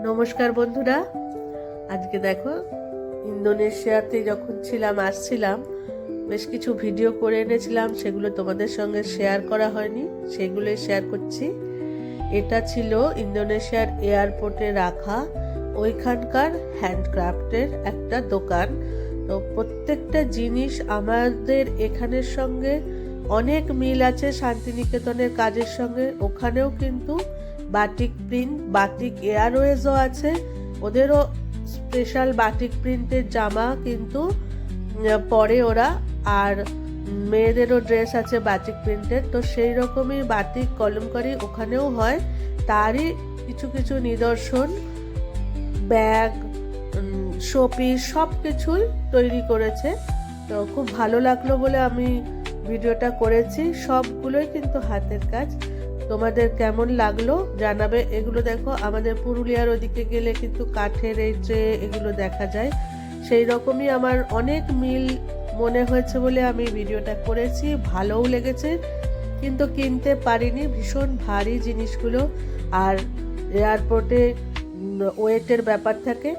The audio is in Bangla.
নমস্কার বন্ধুরা, আজকে দেখো ইন্দোনেশিয়াতে যখন আসছিলাম বেশ কিছু ভিডিও করে এনেছিলাম, সেগুলো তোমাদের সঙ্গে শেয়ার করা হয়নি, সেগুলোই শেয়ার করছি। এটা ছিল ইন্দোনেশিয়ার এয়ারপোর্টে রাখা ওইখানকার হ্যান্ডক্রাফটের একটা দোকান। তো প্রত্যেকটা জিনিস আমাদের এখানের সঙ্গে অনেক মিল আছে, শান্তিনিকেতনের কাজের সঙ্গে। ওখানেও কিন্তু বাটিক প্রিন্ট, বাটিক এয়ারওয়েজও আছে, ওদেরও স্পেশাল বাটিক প্রিন্টের জামা কিন্তু পরে ওরা। আর মেয়েদেরও ড্রেস আছে বাটিক প্রিন্টের। তো সেই রকমই বাটিক কলমকারি ওখানেও হয়, তারই কিছু কিছু নিদর্শন, ব্যাগ, শোপিস সব কিছুই তৈরি করেছে। তো খুব ভালো লাগলো বলে আমি ভিডিওটা করেছি। সবগুলোই কিন্তু হাতের কাজ। তোমাদের কেমন লাগলো জানাবে। এগুলো দেখো, আমাদের পুরুলিয়ার ওদিকে গেলে কিন্তু কাঠের এই ট্রে এগুলো দেখা যায়, সেই রকমই আমার অনেক মিল মনে হয়েছে বলে আমি ভিডিওটা করেছি। ভালোও লেগেছে, কিন্তু কিনতে পারিনি, ভীষণ ভারী জিনিসগুলো। আর এয়ারপোর্টে ওয়েটের ব্যাপার থাকে।